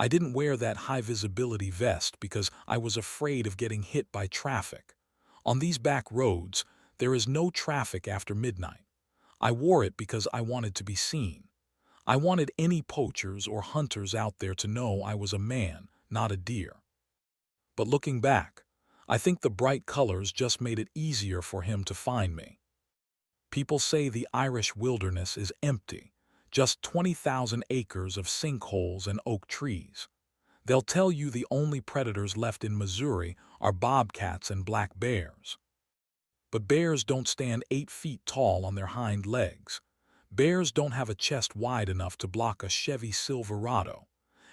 I didn't wear that high-visibility vest because I was afraid of getting hit by traffic. On these back roads, there is no traffic after midnight. I wore it because I wanted to be seen. I wanted any poachers or hunters out there to know I was a man, not a deer. But looking back, I think the bright colors just made it easier for him to find me. People say the Irish wilderness is empty, just 20,000 acres of sinkholes and oak trees. They'll tell you the only predators left in Missouri are bobcats and black bears. But bears don't stand 8 feet tall on their hind legs. Bears don't have a chest wide enough to block a Chevy Silverado.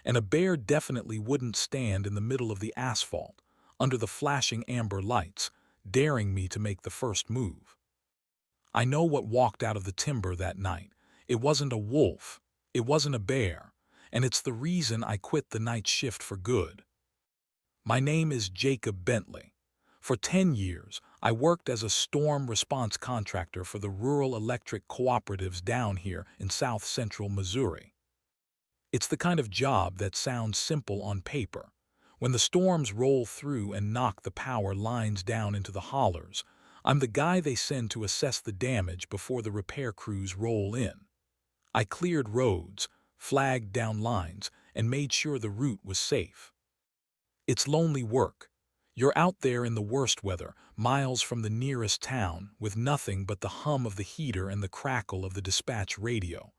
And a bear definitely wouldn't stand in the middle of the asphalt, under the flashing amber lights, daring me to make the first move. I know what walked out of the timber that night. It wasn't a wolf, it wasn't a bear, and it's the reason I quit the night shift for good. My name is Jacob Bentley. For 10 years, I worked as a storm response contractor for the rural electric cooperatives down here in south-central Missouri. It's the kind of job that sounds simple on paper. When the storms roll through and knock the power lines down into the hollers, I'm the guy they send to assess the damage before the repair crews roll in. I cleared roads, flagged down lines, and made sure the route was safe. It's lonely work. You're out there in the worst weather, miles from the nearest town, with nothing but the hum of the heater and the crackle of the dispatch radio.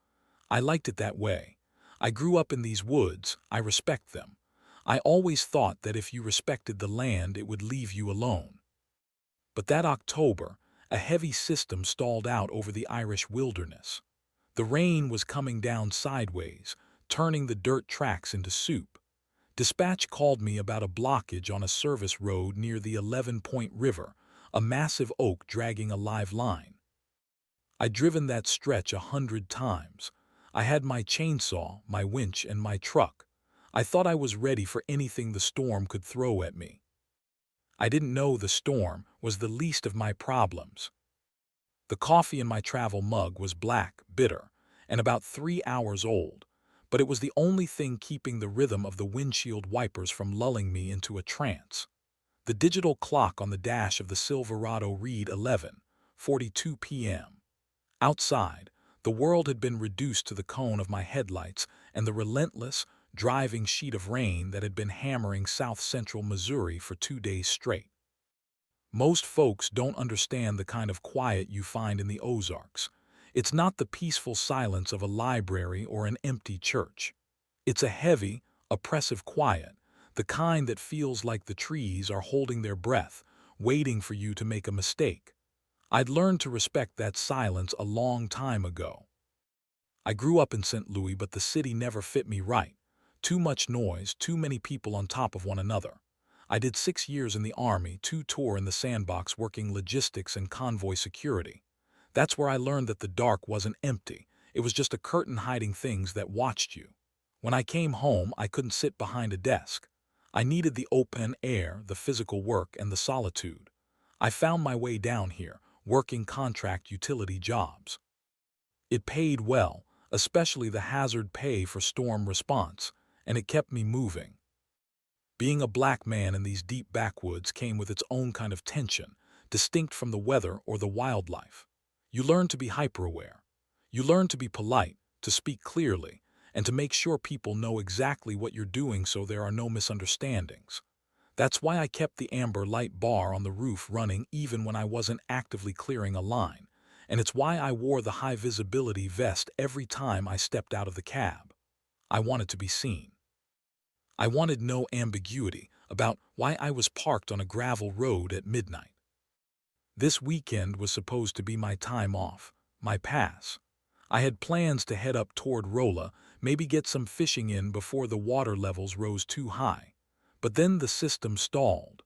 I liked it that way. I grew up in these woods, I respect them. I always thought that if you respected the land, it would leave you alone. But that October, a heavy system stalled out over the Irish wilderness. The rain was coming down sideways, turning the dirt tracks into soup. Dispatch called me about a blockage on a service road near the 11-Point River, a massive oak dragging a live line. I'd driven that stretch 100 times. I had my chainsaw, my winch, and my truck. I thought I was ready for anything the storm could throw at me. I didn't know the storm was the least of my problems. The coffee in my travel mug was black, bitter, and about 3 hours old, but it was the only thing keeping the rhythm of the windshield wipers from lulling me into a trance. The digital clock on the dash of the Silverado read 11:42 p.m. Outside, the world had been reduced to the cone of my headlights and the relentless, driving sheet of rain that had been hammering south-central Missouri for 2 days straight. Most folks don't understand the kind of quiet you find in the Ozarks. It's not the peaceful silence of a library or an empty church. It's a heavy, oppressive quiet, the kind that feels like the trees are holding their breath, waiting for you to make a mistake. I'd learned to respect that silence a long time ago. I grew up in St. Louis, but the city never fit me right. Too much noise, too many people on top of one another. I did 6 years in the Army, 2 tours in the sandbox working logistics and convoy security. That's where I learned that the dark wasn't empty. It was just a curtain hiding things that watched you. When I came home, I couldn't sit behind a desk. I needed the open air, the physical work, and the solitude. I found my way down here, working contract utility jobs. It paid well, especially the hazard pay for storm response, and it kept me moving. Being a black man in these deep backwoods came with its own kind of tension, distinct from the weather or the wildlife. You learn to be hyper-aware. You learn to be polite, to speak clearly, and to make sure people know exactly what you're doing so there are no misunderstandings. That's why I kept the amber light bar on the roof running even when I wasn't actively clearing a line, and it's why I wore the high-visibility vest every time I stepped out of the cab. I wanted to be seen. I wanted no ambiguity about why I was parked on a gravel road at midnight. This weekend was supposed to be my time off, my pass. I had plans to head up toward Rolla, maybe get some fishing in before the water levels rose too high. But then the system stalled.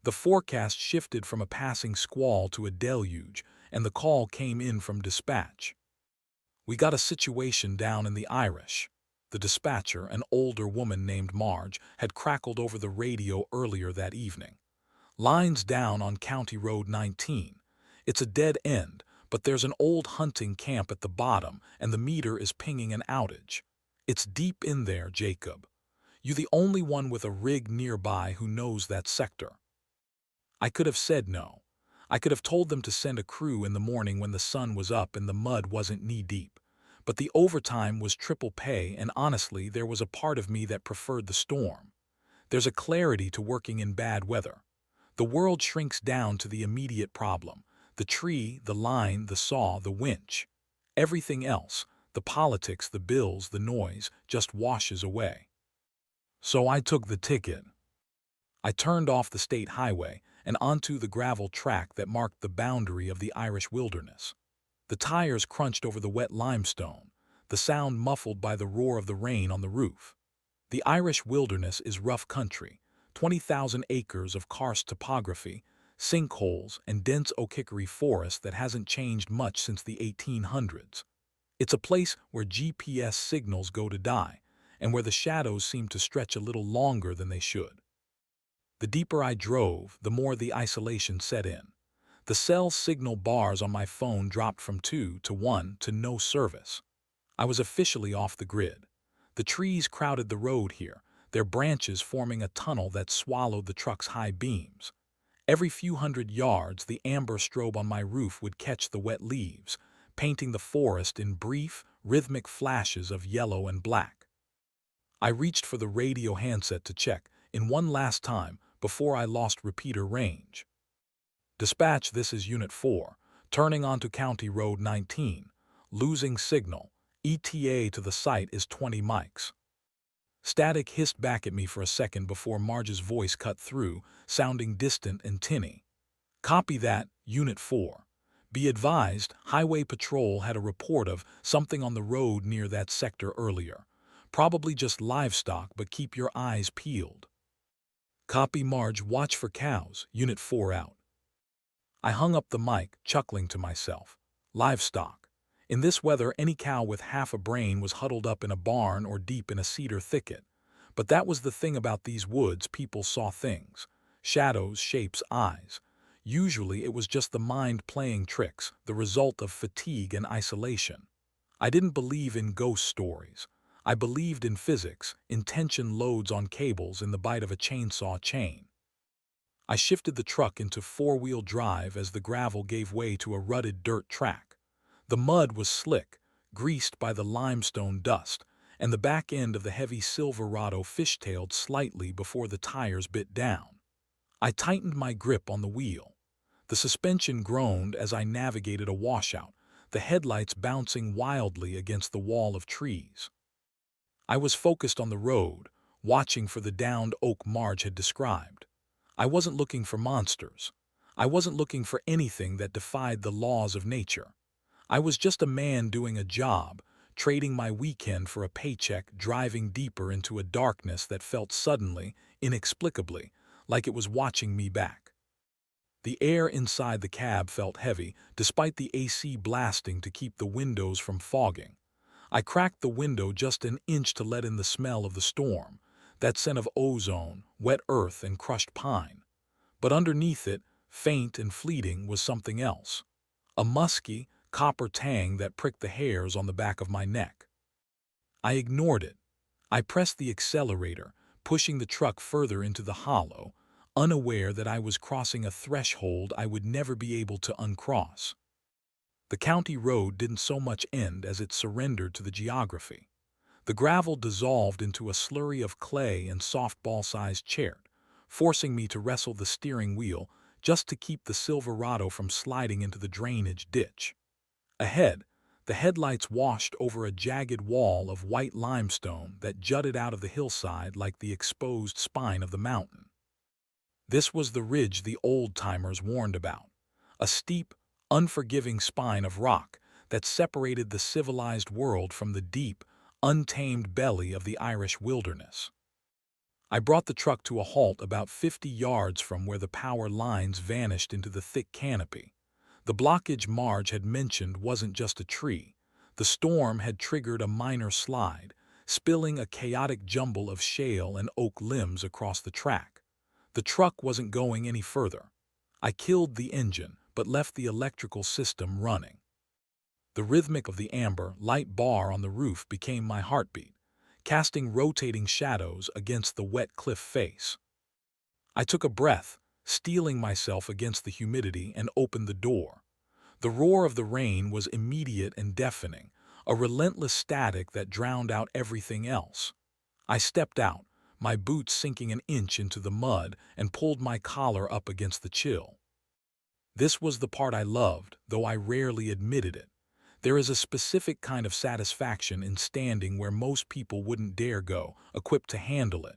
The forecast shifted from a passing squall to a deluge, and the call came in from dispatch. We got a situation down in the Irish. The dispatcher, an older woman named Marge, had crackled over the radio earlier that evening. Lines down on County Road 19. It's a dead end, but there's an old hunting camp at the bottom, and the meter is pinging an outage. It's deep in there, Jacob. You the only one with a rig nearby who knows that sector." I could have said no. I could have told them to send a crew in the morning when the sun was up and the mud wasn't knee-deep. But the overtime was triple pay, and honestly, there was a part of me that preferred the storm. There's a clarity to working in bad weather. The world shrinks down to the immediate problem: the tree, the line, the saw, the winch. Everything else, the politics, the bills, the noise, just washes away. So I took the ticket. I turned off the state highway and onto the gravel track that marked the boundary of the Irish wilderness. The tires crunched over the wet limestone, the sound muffled by the roar of the rain on the roof. The Irish wilderness is rough country, 20,000 acres of karst topography, sinkholes, and dense oak hickory forest that hasn't changed much since the 1800s. It's a place where GPS signals go to die, and where the shadows seem to stretch a little longer than they should. The deeper I drove, the more the isolation set in. The cell signal bars on my phone dropped from 2 to 1 to no service. I was officially off the grid. The trees crowded the road here, their branches forming a tunnel that swallowed the truck's high beams. Every few hundred yards, the amber strobe on my roof would catch the wet leaves, painting the forest in brief, rhythmic flashes of yellow and black. I reached for the radio handset to check, in one last time, before I lost repeater range. "Dispatch, this is Unit 4, turning onto County Road 19, losing signal. ETA to the site is 20 mics." Static hissed back at me for a second before Marge's voice cut through, sounding distant and tinny. "Copy that, Unit 4. Be advised, Highway Patrol had a report of something on the road near that sector earlier. Probably just livestock, but keep your eyes peeled." "Copy, Marge, watch for cows, Unit 4 out." I hung up the mic, chuckling to myself. Livestock. In this weather, any cow with half a brain was huddled up in a barn or deep in a cedar thicket. But that was the thing about these woods: people saw things. Shadows, shapes, eyes. Usually it was just the mind playing tricks, the result of fatigue and isolation. I didn't believe in ghost stories. I believed in physics, in tension loads on cables, in the bite of a chainsaw chain. I shifted the truck into four-wheel drive as the gravel gave way to a rutted dirt track. The mud was slick, greased by the limestone dust, and the back end of the heavy Silverado fishtailed slightly before the tires bit down. I tightened my grip on the wheel. The suspension groaned as I navigated a washout, the headlights bouncing wildly against the wall of trees. I was focused on the road, watching for the downed oak Marge had described. I wasn't looking for monsters. I wasn't looking for anything that defied the laws of nature. I was just a man doing a job, trading my weekend for a paycheck, driving deeper into a darkness that felt suddenly, inexplicably, like it was watching me back. The air inside the cab felt heavy, despite the AC blasting to keep the windows from fogging. I cracked the window just an inch to let in the smell of the storm, that scent of ozone, wet earth, and crushed pine. But underneath it, faint and fleeting, was something else. A musky, copper tang that pricked the hairs on the back of my neck. I ignored it. I pressed the accelerator, pushing the truck further into the hollow, unaware that I was crossing a threshold I would never be able to uncross. The county road didn't so much end as it surrendered to the geography. The gravel dissolved into a slurry of clay and softball-sized chert, forcing me to wrestle the steering wheel just to keep the Silverado from sliding into the drainage ditch. Ahead, the headlights washed over a jagged wall of white limestone that jutted out of the hillside like the exposed spine of the mountain. This was the ridge the old-timers warned about, a steep, unforgiving spine of rock that separated the civilized world from the deep, untamed belly of the Irish wilderness. I brought the truck to a halt about 50 yards from where the power lines vanished into the thick canopy. The blockage Marge had mentioned wasn't just a tree. The storm had triggered a minor slide, spilling a chaotic jumble of shale and oak limbs across the track. The truck wasn't going any further. I killed the engine, but left the electrical system running. The rhythmic of the amber, light bar on the roof became my heartbeat, casting rotating shadows against the wet cliff face. I took a breath, steeling myself against the humidity, and opened the door. The roar of the rain was immediate and deafening, a relentless static that drowned out everything else. I stepped out, my boots sinking an inch into the mud, and pulled my collar up against the chill. This was the part I loved, though I rarely admitted it. There is a specific kind of satisfaction in standing where most people wouldn't dare go, equipped to handle it.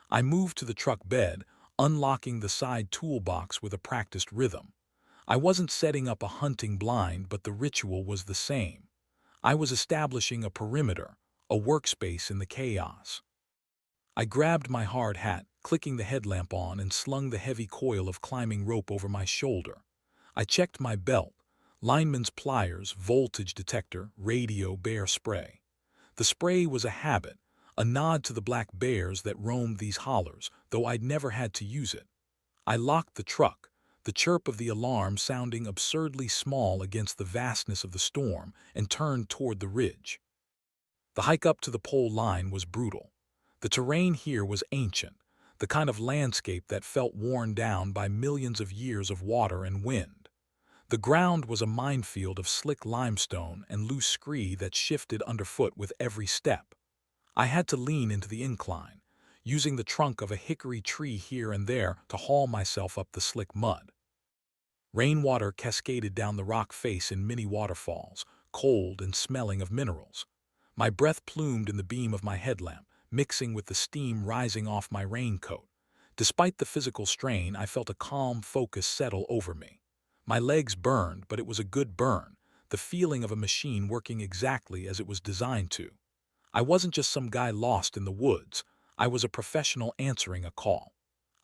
I moved to the truck bed, unlocking the side toolbox with a practiced rhythm. I wasn't setting up a hunting blind, but the ritual was the same. I was establishing a perimeter, a workspace in the chaos. I grabbed my hard hat, clicking the headlamp on, and slung the heavy coil of climbing rope over my shoulder. I checked my belt, lineman's pliers, voltage detector, radio, bear spray. The spray was a habit, a nod to the black bears that roamed these hollers, though I'd never had to use it. I locked the truck, the chirp of the alarm sounding absurdly small against the vastness of the storm, and turned toward the ridge. The hike up to the pole line was brutal. The terrain here was ancient, the kind of landscape that felt worn down by millions of years of water and wind. The ground was a minefield of slick limestone and loose scree that shifted underfoot with every step. I had to lean into the incline, using the trunk of a hickory tree here and there to haul myself up the slick mud. Rainwater cascaded down the rock face in mini waterfalls, cold and smelling of minerals. My breath plumed in the beam of my headlamp, mixing with the steam rising off my raincoat. Despite the physical strain, I felt a calm focus settle over me. My legs burned, but it was a good burn, the feeling of a machine working exactly as it was designed to. I wasn't just some guy lost in the woods. I was a professional answering a call.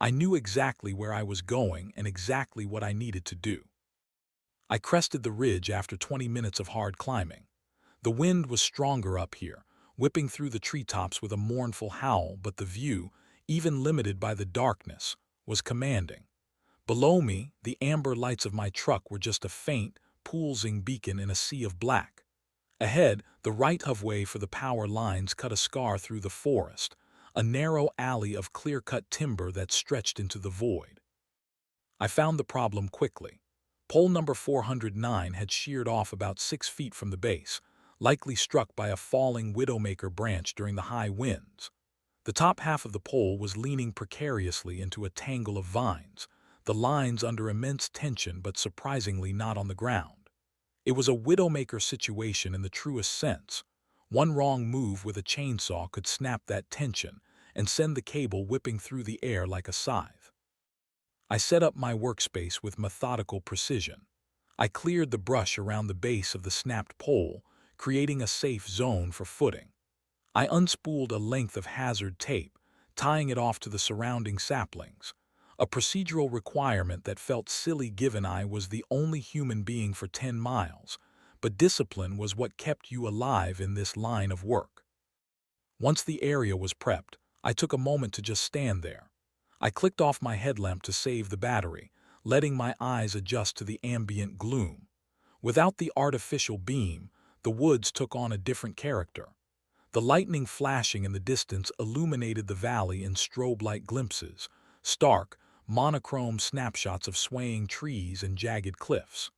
I knew exactly where I was going and exactly what I needed to do. I crested the ridge after 20 minutes of hard climbing. The wind was stronger up here, whipping through the treetops with a mournful howl, but the view, even limited by the darkness, was commanding. Below me, the amber lights of my truck were just a faint, pulsing beacon in a sea of black. Ahead, the right-of-way for the power lines cut a scar through the forest, a narrow alley of clear-cut timber that stretched into the void. I found the problem quickly. Pole number 409 had sheared off about 6 feet from the base, likely struck by a falling widowmaker branch during the high winds. The top half of the pole was leaning precariously into a tangle of vines, the lines under immense tension but surprisingly not on the ground. It was a widowmaker situation in the truest sense. One wrong move with a chainsaw could snap that tension and send the cable whipping through the air like a scythe. I set up my workspace with methodical precision. I cleared the brush around the base of the snapped pole, creating a safe zone for footing. I unspooled a length of hazard tape, tying it off to the surrounding saplings, a procedural requirement that felt silly given I was the only human being for 10 miles, but discipline was what kept you alive in this line of work. Once the area was prepped, I took a moment to just stand there. I clicked off my headlamp to save the battery, letting my eyes adjust to the ambient gloom. Without the artificial beam, the woods took on a different character. The lightning flashing in the distance illuminated the valley in strobe-like glimpses, stark, monochrome snapshots of swaying trees and jagged cliffs.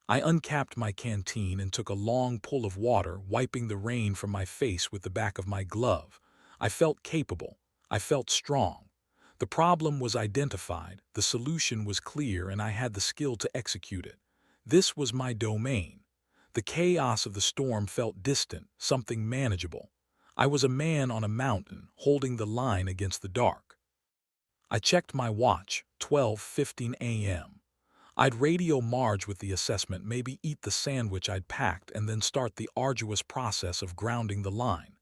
I uncapped my canteen and took a long pull of water, wiping the rain from my face with the back of my glove. I felt capable. I felt strong. The problem was identified, the solution was clear, and I had the skill to execute it. This was my domain. The chaos of the storm felt distant, something manageable. I was a man on a mountain, holding the line against the dark. I checked my watch, 12:15 a.m. I'd radio Marge with the assessment, maybe eat the sandwich I'd packed, and then start the arduous process of grounding the line.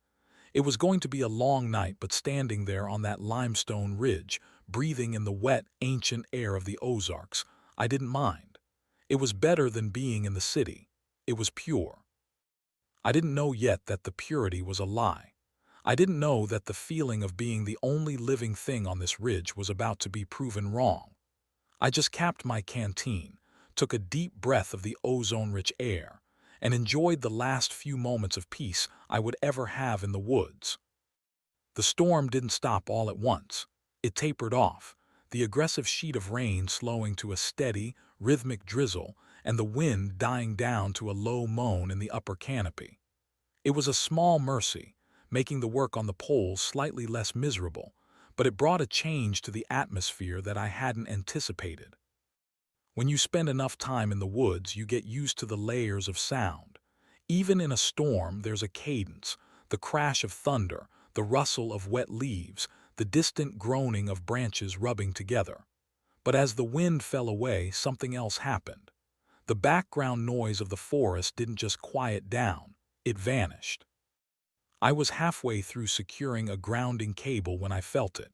It was going to be a long night, but standing there on that limestone ridge, breathing in the wet, ancient air of the Ozarks, I didn't mind. It was better than being in the city. It was pure. I didn't know yet that the purity was a lie. I didn't know that the feeling of being the only living thing on this ridge was about to be proven wrong. I just capped my canteen, took a deep breath of the ozone-rich air, and enjoyed the last few moments of peace I would ever have in the woods. The storm didn't stop all at once. It tapered off, the aggressive sheet of rain slowing to a steady, rhythmic drizzle, and the wind dying down to a low moan in the upper canopy. It was a small mercy, making the work on the poles slightly less miserable, but it brought a change to the atmosphere that I hadn't anticipated. When you spend enough time in the woods, you get used to the layers of sound. Even in a storm, there's a cadence, the crash of thunder, the rustle of wet leaves, the distant groaning of branches rubbing together. But as the wind fell away, something else happened. The background noise of the forest didn't just quiet down, it vanished. I was halfway through securing a grounding cable when I felt it.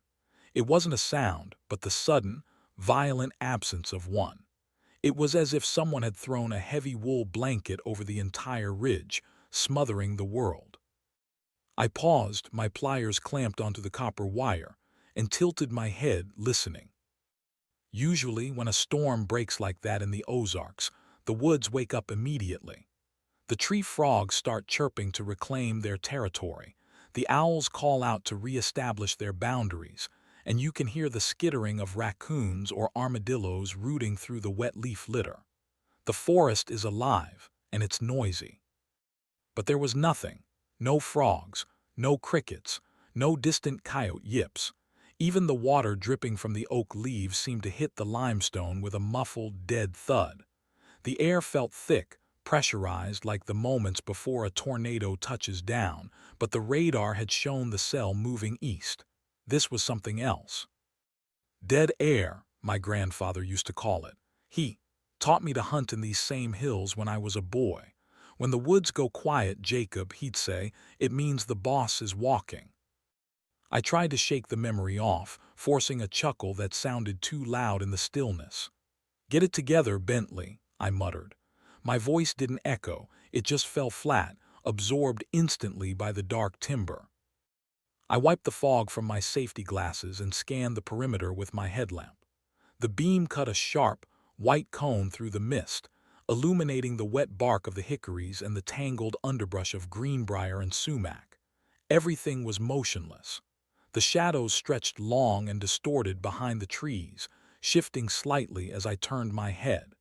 It wasn't a sound, but the sudden, violent absence of one. It was as if someone had thrown a heavy wool blanket over the entire ridge, smothering the world. I paused, my pliers clamped onto the copper wire, and tilted my head, listening. Usually, when a storm breaks like that in the Ozarks, the woods wake up immediately. The tree frogs start chirping to reclaim their territory, the owls call out to re-establish their boundaries, and you can hear the skittering of raccoons or armadillos rooting through the wet leaf litter. The forest is alive, and it's noisy. But there was nothing. No frogs, no crickets, no distant coyote yips. Even the water dripping from the oak leaves seemed to hit the limestone with a muffled, dead thud. The air felt thick, pressurized like the moments before a tornado touches down, but the radar had shown the cell moving east. This was something else. Dead air, my grandfather used to call it. He taught me to hunt in these same hills when I was a boy. When the woods go quiet, Jacob, he'd say, it means the boss is walking. I tried to shake the memory off, forcing a chuckle that sounded too loud in the stillness. Get it together, Bentley, I muttered. My voice didn't echo, it just fell flat, absorbed instantly by the dark timber. I wiped the fog from my safety glasses and scanned the perimeter with my headlamp. The beam cut a sharp, white cone through the mist, illuminating the wet bark of the hickories and the tangled underbrush of greenbrier and sumac. Everything was motionless. The shadows stretched long and distorted behind the trees, shifting slightly as I turned my head.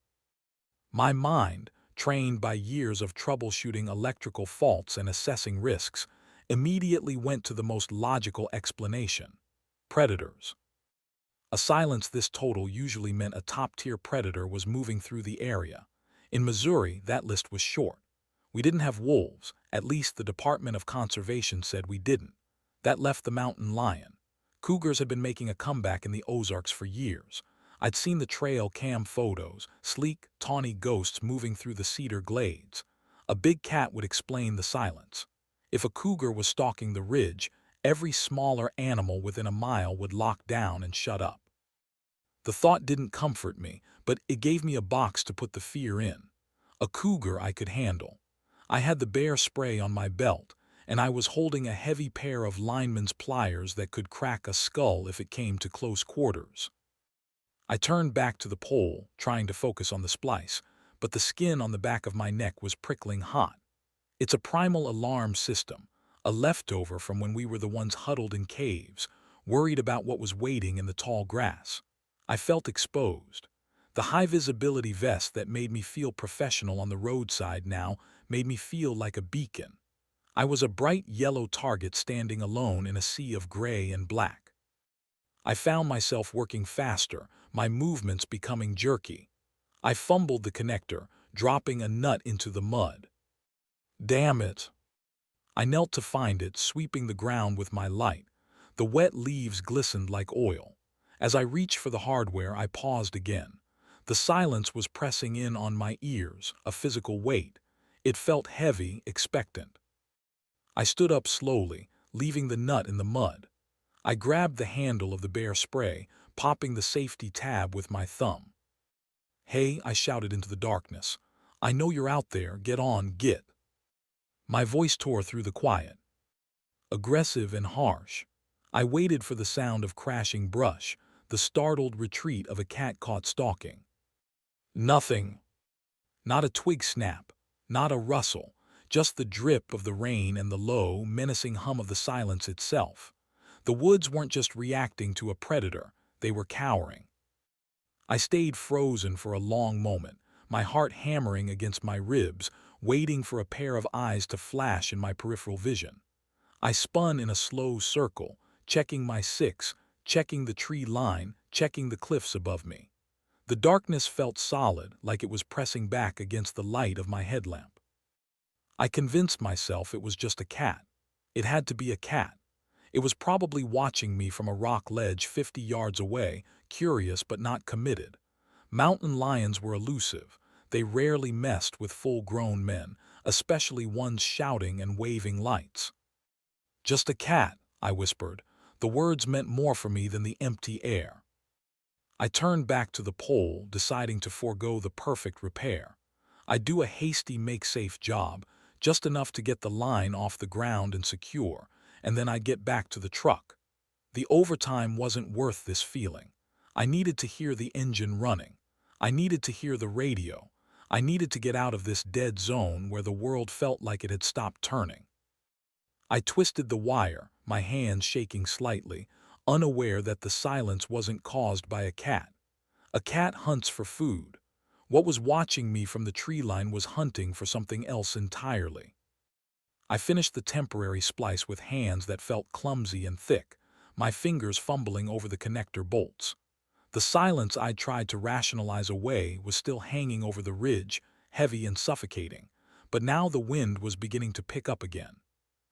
My mind, trained by years of troubleshooting electrical faults and assessing risks, immediately went to the most logical explanation: predators. A silence this total usually meant a top-tier predator was moving through the area. In Missouri, that list was short. We didn't have wolves, at least the Department of Conservation said we didn't. That left the mountain lion. Cougars had been making a comeback in the Ozarks for years. I'd seen the trail cam photos, sleek, tawny ghosts moving through the cedar glades. A big cat would explain the silence. If a cougar was stalking the ridge, every smaller animal within a mile would lock down and shut up. The thought didn't comfort me, but it gave me a box to put the fear in. A cougar I could handle. I had the bear spray on my belt, and I was holding a heavy pair of lineman's pliers that could crack a skull if it came to close quarters. I turned back to the pole, trying to focus on the splice, but the skin on the back of my neck was prickling hot. It's a primal alarm system, a leftover from when we were the ones huddled in caves, worried about what was waiting in the tall grass. I felt exposed. The high-visibility vest that made me feel professional on the roadside now made me feel like a beacon. I was a bright yellow target standing alone in a sea of gray and black. I found myself working faster, my movements becoming jerky. I fumbled the connector, dropping a nut into the mud. Damn it! I knelt to find it, sweeping the ground with my light. The wet leaves glistened like oil. As I reached for the hardware, I paused again. The silence was pressing in on my ears, a physical weight. It felt heavy, expectant. I stood up slowly, leaving the nut in the mud. I grabbed the handle of the bear spray, popping the safety tab with my thumb. "Hey," I shouted into the darkness. "I know you're out there, get on, get." My voice tore through the quiet. Aggressive and harsh. I waited for the sound of crashing brush, the startled retreat of a cat caught stalking. Nothing. Not a twig snap, Not a rustle, just the drip of the rain and the low, menacing hum of the silence itself. The woods weren't just reacting to a predator, they were cowering. I stayed frozen for a long moment, my heart hammering against my ribs, waiting for a pair of eyes to flash in my peripheral vision. I spun in a slow circle, checking my six, checking the tree line, checking the cliffs above me. The darkness felt solid, like it was pressing back against the light of my headlamp. I convinced myself it was just a cat. It had to be a cat. It was probably watching me from a rock ledge 50 yards away, curious but not committed. Mountain lions were elusive. They rarely messed with full-grown men, especially ones shouting and waving lights. "Just a cat," I whispered. The words meant more for me than the empty air. I turned back to the pole, deciding to forego the perfect repair. I'd do a hasty make-safe job, just enough to get the line off the ground and secure, and then I'd get back to the truck. The overtime wasn't worth this feeling. I needed to hear the engine running. I needed to hear the radio. I needed to get out of this dead zone where the world felt like it had stopped turning. I twisted the wire, my hands shaking slightly, unaware that the silence wasn't caused by a cat. A cat hunts for food. What was watching me from the tree line was hunting for something else entirely. I finished the temporary splice with hands that felt clumsy and thick, my fingers fumbling over the connector bolts. The silence I'd tried to rationalize away was still hanging over the ridge, heavy and suffocating, but now the wind was beginning to pick up again.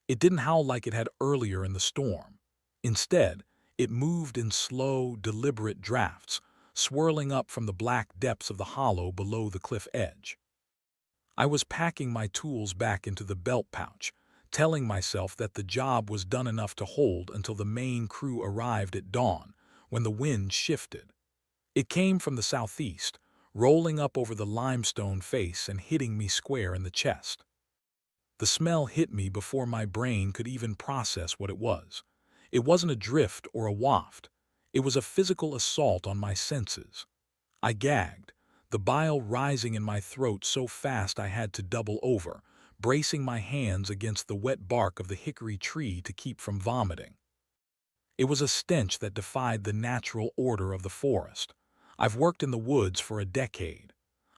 It didn't howl like it had earlier in the storm. Instead, it moved in slow, deliberate drafts, swirling up from the black depths of the hollow below the cliff edge. I was packing my tools back into the belt pouch, telling myself that the job was done enough to hold until the main crew arrived at dawn, when the wind shifted. It came from the southeast, rolling up over the limestone face and hitting me square in the chest. The smell hit me before my brain could even process what it was. It wasn't a drift or a waft. It was a physical assault on my senses. I gagged, the bile rising in my throat so fast I had to double over, bracing my hands against the wet bark of the hickory tree to keep from vomiting. It was a stench that defied the natural order of the forest. I've worked in the woods for a decade.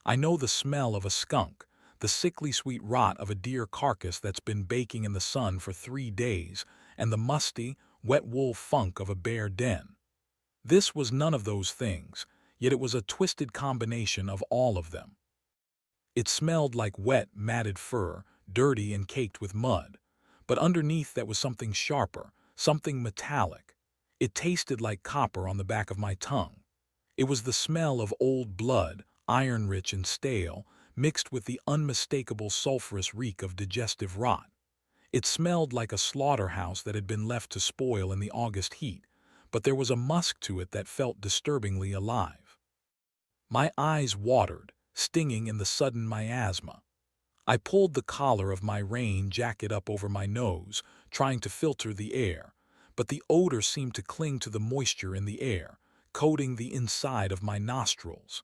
I know the smell of a skunk, the sickly sweet rot of a deer carcass that's been baking in the sun for 3 days, and the musty, wet wool funk of a bear den. This was none of those things, yet it was a twisted combination of all of them. It smelled like wet, matted fur, dirty and caked with mud. But underneath that was something sharper, something metallic. It tasted like copper on the back of my tongue. It was the smell of old blood, iron-rich and stale, mixed with the unmistakable sulfurous reek of digestive rot. It smelled like a slaughterhouse that had been left to spoil in the August heat, but there was a musk to it that felt disturbingly alive. My eyes watered, stinging in the sudden miasma. I pulled the collar of my rain jacket up over my nose, trying to filter the air, but the odor seemed to cling to the moisture in the air, coating the inside of my nostrils.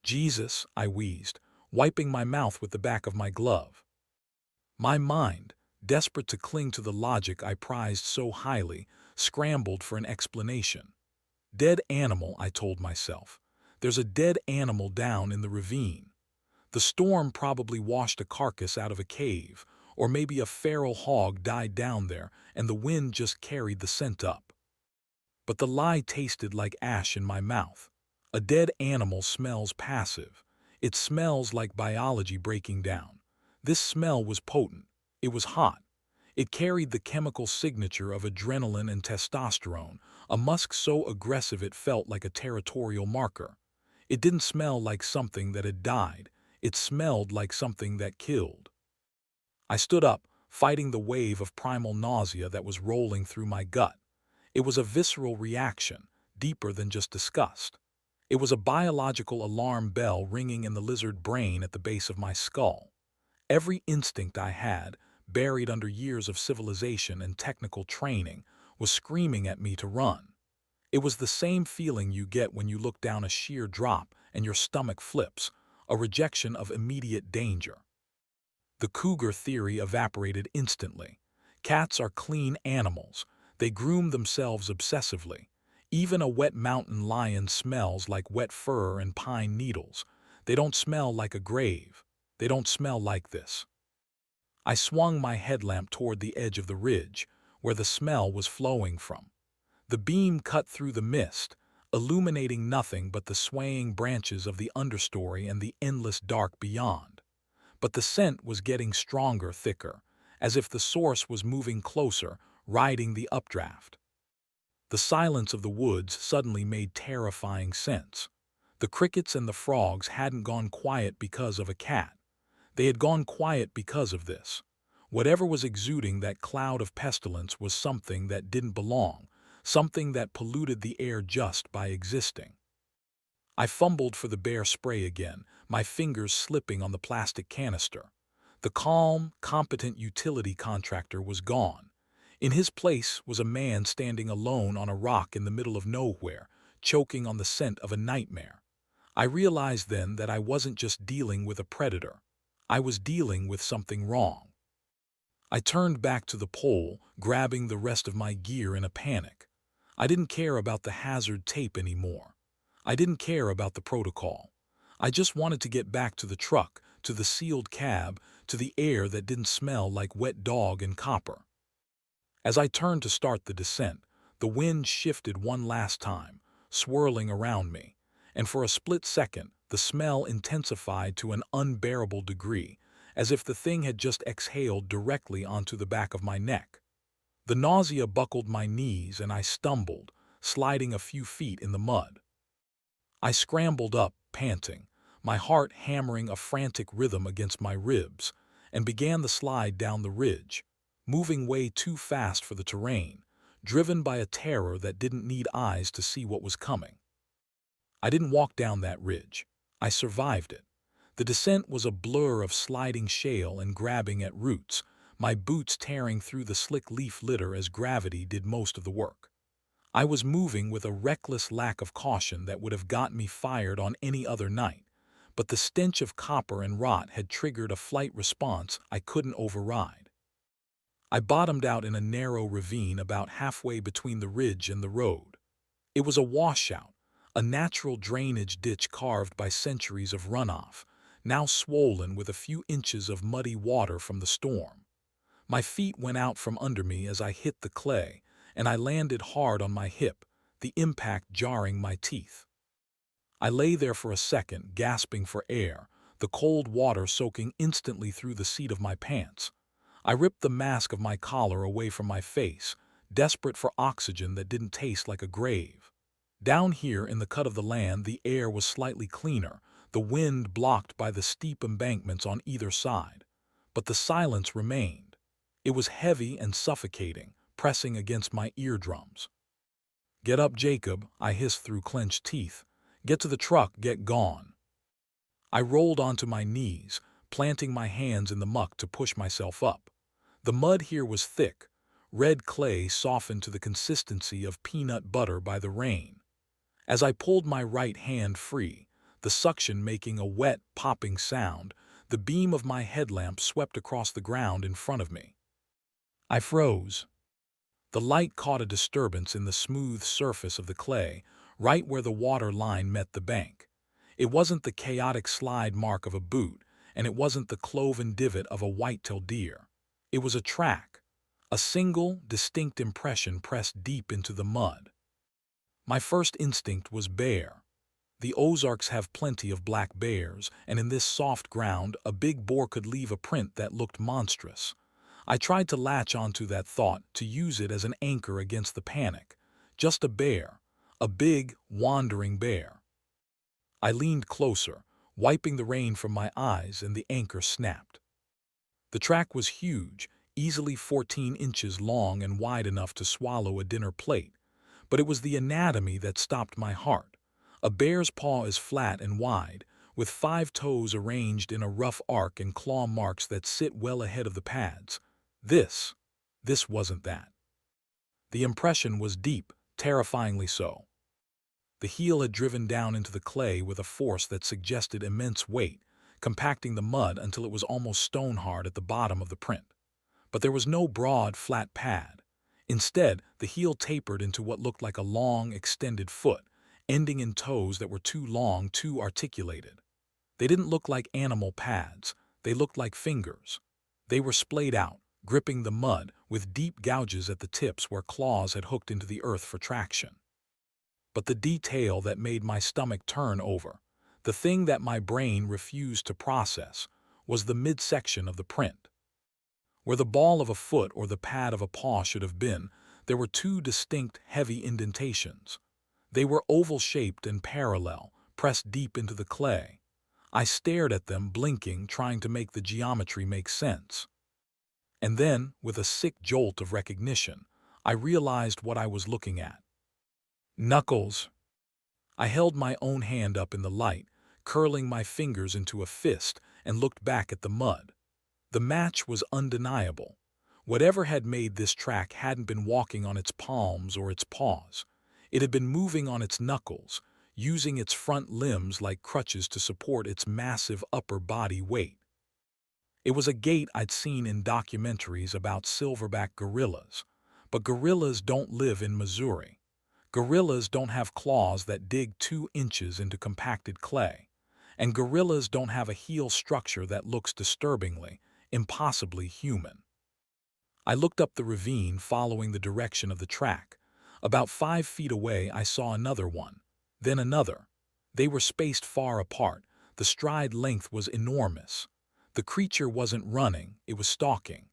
"Jesus," I wheezed, wiping my mouth with the back of my glove. My mind, desperate to cling to the logic I prized so highly, scrambled for an explanation. "Dead animal," I told myself. "There's a dead animal down in the ravine. The storm probably washed a carcass out of a cave, or maybe a feral hog died down there and the wind just carried the scent up." But the lie tasted like ash in my mouth. A dead animal smells passive. It smells like biology breaking down. This smell was potent. It was hot. It carried the chemical signature of adrenaline and testosterone, a musk so aggressive it felt like a territorial marker. It didn't smell like something that had died. It smelled like something that killed. I stood up, fighting the wave of primal nausea that was rolling through my gut. It was a visceral reaction, deeper than just disgust. It was a biological alarm bell ringing in the lizard brain at the base of my skull. Every instinct I had, buried under years of civilization and technical training, was screaming at me to run. It was the same feeling you get when you look down a sheer drop and your stomach flips, a rejection of immediate danger. The cougar theory evaporated instantly. Cats are clean animals. They groom themselves obsessively. Even a wet mountain lion smells like wet fur and pine needles. They don't smell like a grave. They don't smell like this. I swung my headlamp toward the edge of the ridge, where the smell was flowing from. The beam cut through the mist, illuminating nothing but the swaying branches of the understory and the endless dark beyond. But the scent was getting stronger, thicker, as if the source was moving closer, riding the updraft. The silence of the woods suddenly made terrifying sense. The crickets and the frogs hadn't gone quiet because of a cat. They had gone quiet because of this. Whatever was exuding that cloud of pestilence was something that didn't belong, something that polluted the air just by existing. I fumbled for the bear spray again, my fingers slipping on the plastic canister. The calm, competent utility contractor was gone. In his place was a man standing alone on a rock in the middle of nowhere, choking on the scent of a nightmare. I realized then that I wasn't just dealing with a predator. I was dealing with something wrong. I turned back to the pole, grabbing the rest of my gear in a panic. I didn't care about the hazard tape anymore. I didn't care about the protocol. I just wanted to get back to the truck, to the sealed cab, to the air that didn't smell like wet dog and copper. As I turned to start the descent, the wind shifted one last time, swirling around me, and for a split second, the smell intensified to an unbearable degree, as if the thing had just exhaled directly onto the back of my neck. The nausea buckled my knees and I stumbled, sliding a few feet in the mud. I scrambled up, panting, my heart hammering a frantic rhythm against my ribs, and began the slide down the ridge, moving way too fast for the terrain, driven by a terror that didn't need eyes to see what was coming. I didn't walk down that ridge. I survived it. The descent was a blur of sliding shale and grabbing at roots, my boots tearing through the slick leaf litter as gravity did most of the work. I was moving with a reckless lack of caution that would have got me fired on any other night, but the stench of copper and rot had triggered a flight response I couldn't override. I bottomed out in a narrow ravine about halfway between the ridge and the road. It was a washout, a natural drainage ditch carved by centuries of runoff, now swollen with a few inches of muddy water from the storm. My feet went out from under me as I hit the clay, and I landed hard on my hip, the impact jarring my teeth. I lay there for a second, gasping for air, the cold water soaking instantly through the seat of my pants. I ripped the mask of my collar away from my face, desperate for oxygen that didn't taste like a grave. Down here in the cut of the land, the air was slightly cleaner, the wind blocked by the steep embankments on either side. But the silence remained. It was heavy and suffocating, pressing against my eardrums. "Get up, Jacob," I hissed through clenched teeth. "Get to the truck, get gone." I rolled onto my knees, planting my hands in the muck to push myself up. The mud here was thick, red clay softened to the consistency of peanut butter by the rain. As I pulled my right hand free, the suction making a wet, popping sound, the beam of my headlamp swept across the ground in front of me. I froze. The light caught a disturbance in the smooth surface of the clay, right where the water line met the bank. It wasn't the chaotic slide mark of a boot, and it wasn't the cloven divot of a white-tailed deer. It was a track, a single, distinct impression pressed deep into the mud. My first instinct was bear. The Ozarks have plenty of black bears, and in this soft ground, a big boar could leave a print that looked monstrous. I tried to latch onto that thought, to use it as an anchor against the panic. Just a bear, a big, wandering bear. I leaned closer, wiping the rain from my eyes, and the anchor snapped. The track was huge, easily 14 inches long and wide enough to swallow a dinner plate, but it was the anatomy that stopped my heart. A bear's paw is flat and wide, with 5 toes arranged in a rough arc and claw marks that sit well ahead of the pads. This wasn't that. The impression was deep, terrifyingly so. The heel had driven down into the clay with a force that suggested immense weight, compacting the mud until it was almost stone-hard at the bottom of the print. But there was no broad, flat pad. Instead, the heel tapered into what looked like a long, extended foot, ending in toes that were too long, too articulated. They didn't look like animal pads. They looked like fingers. They were splayed out, gripping the mud, with deep gouges at the tips where claws had hooked into the earth for traction. But the detail that made my stomach turn over, the thing that my brain refused to process, was the midsection of the print. Where the ball of a foot or the pad of a paw should have been, there were two distinct, heavy indentations. They were oval-shaped and parallel, pressed deep into the clay. I stared at them, blinking, trying to make the geometry make sense. And then, with a sick jolt of recognition, I realized what I was looking at. Knuckles. I held my own hand up in the light, curling my fingers into a fist, and looked back at the mud. The match was undeniable. Whatever had made this track hadn't been walking on its palms or its paws. It had been moving on its knuckles, using its front limbs like crutches to support its massive upper body weight. It was a gait I'd seen in documentaries about silverback gorillas, but gorillas don't live in Missouri. Gorillas don't have claws that dig 2 inches into compacted clay, and gorillas don't have a heel structure that looks disturbingly, impossibly human. I looked up the ravine following the direction of the track. About 5 feet away I saw another one, then another. They were spaced far apart. The stride length was enormous. The creature wasn't running, it was stalking.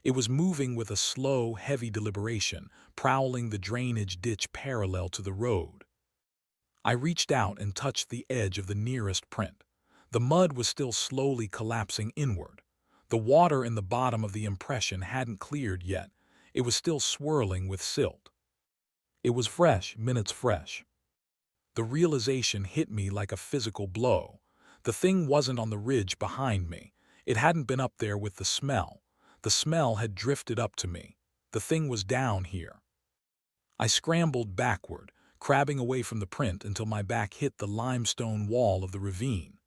It was moving with a slow, heavy deliberation, prowling the drainage ditch parallel to the road. I reached out and touched the edge of the nearest print. The mud was still slowly collapsing inward. The water in the bottom of the impression hadn't cleared yet. It was still swirling with silt. It was fresh, minutes fresh. The realization hit me like a physical blow. The thing wasn't on the ridge behind me. It hadn't been up there with the smell. The smell had drifted up to me. The thing was down here. I scrambled backward, crabbing away from the print until my back hit the limestone wall of the ravine.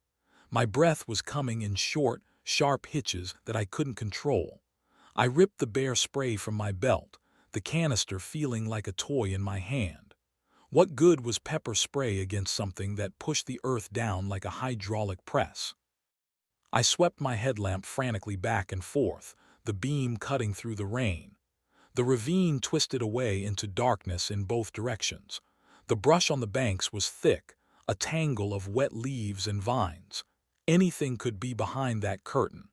My breath was coming in short, sharp hitches that I couldn't control. I ripped the bear spray from my belt, the canister feeling like a toy in my hand. What good was pepper spray against something that pushed the earth down like a hydraulic press? I swept my headlamp frantically back and forth, the beam cutting through the rain. The ravine twisted away into darkness in both directions. The brush on the banks was thick, a tangle of wet leaves and vines. Anything could be behind that curtain.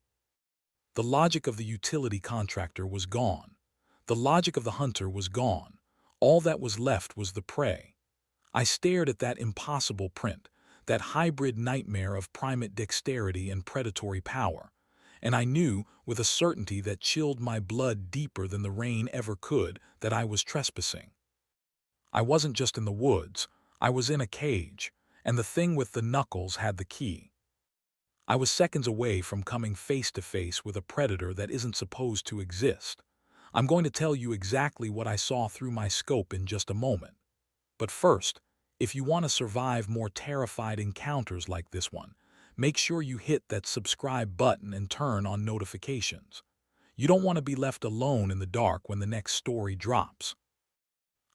The logic of the utility contractor was gone. The logic of the hunter was gone. All that was left was the prey. I stared at that impossible print, that hybrid nightmare of primate dexterity and predatory power, and I knew, with a certainty that chilled my blood deeper than the rain ever could, that I was trespassing. I wasn't just in the woods, I was in a cage, and the thing with the knuckles had the key. I was seconds away from coming face to face with a predator that isn't supposed to exist. I'm going to tell you exactly what I saw through my scope in just a moment. But first, if you want to survive more terrified encounters like this one, make sure you hit that subscribe button and turn on notifications. You don't want to be left alone in the dark when the next story drops.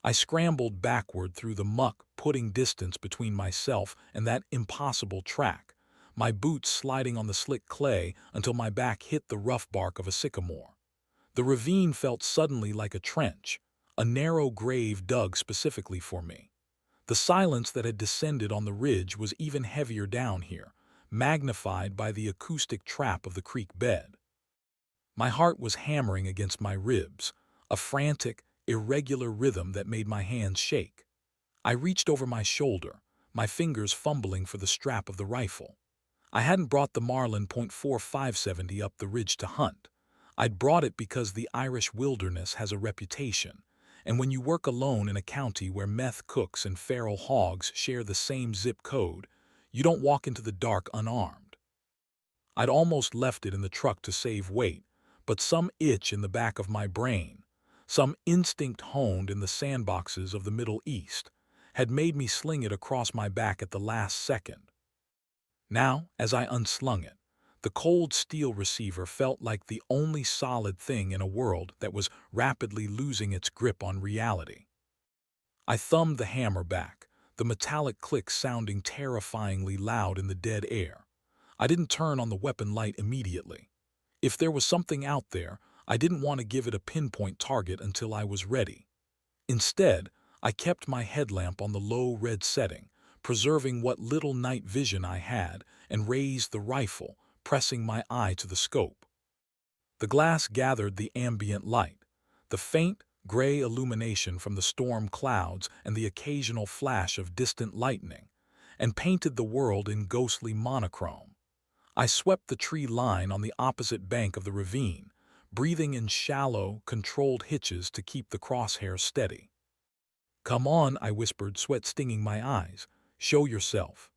I scrambled backward through the muck, putting distance between myself and that impossible track, my boots sliding on the slick clay until my back hit the rough bark of a sycamore. The ravine felt suddenly like a trench, a narrow grave dug specifically for me. The silence that had descended on the ridge was even heavier down here, magnified by the acoustic trap of the creek bed. My heart was hammering against my ribs, a frantic, irregular rhythm that made my hands shake. I reached over my shoulder, my fingers fumbling for the strap of the rifle. I hadn't brought the Marlin .4570 up the ridge to hunt. I'd brought it because the Irish wilderness has a reputation, and when you work alone in a county where meth cooks and feral hogs share the same zip code, you don't walk into the dark unarmed. I'd almost left it in the truck to save weight, but some itch in the back of my brain, some instinct honed in the sandboxes of the Middle East, had made me sling it across my back at the last second. Now, as I unslung it, The cold steel receiver felt like the only solid thing in a world that was rapidly losing its grip on reality. I thumbed the hammer back, the metallic click sounding terrifyingly loud in the dead air. I didn't turn on the weapon light immediately. If there was something out there, I didn't want to give it a pinpoint target until I was ready. Instead, I kept my headlamp on the low red setting, preserving what little night vision I had, and raised the rifle, pressing my eye to the scope. The glass gathered the ambient light, the faint, gray illumination from the storm clouds and the occasional flash of distant lightning, and painted the world in ghostly monochrome. I swept the tree line on the opposite bank of the ravine, breathing in shallow, controlled hitches to keep the crosshairs steady. "Come on," I whispered, sweat stinging my eyes. "Show yourself."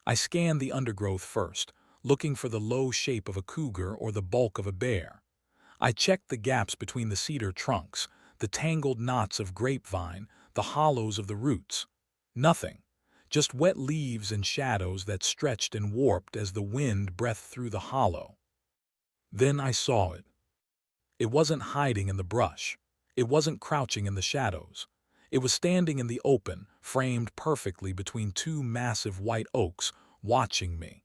I scanned the undergrowth first, looking for the low shape of a cougar or the bulk of a bear. I checked the gaps between the cedar trunks, the tangled knots of grapevine, the hollows of the roots. Nothing. Just wet leaves and shadows that stretched and warped as the wind breathed through the hollow. Then I saw it. It wasn't hiding in the brush. It wasn't crouching in the shadows. It was standing in the open, framed perfectly between two massive white oaks, watching me.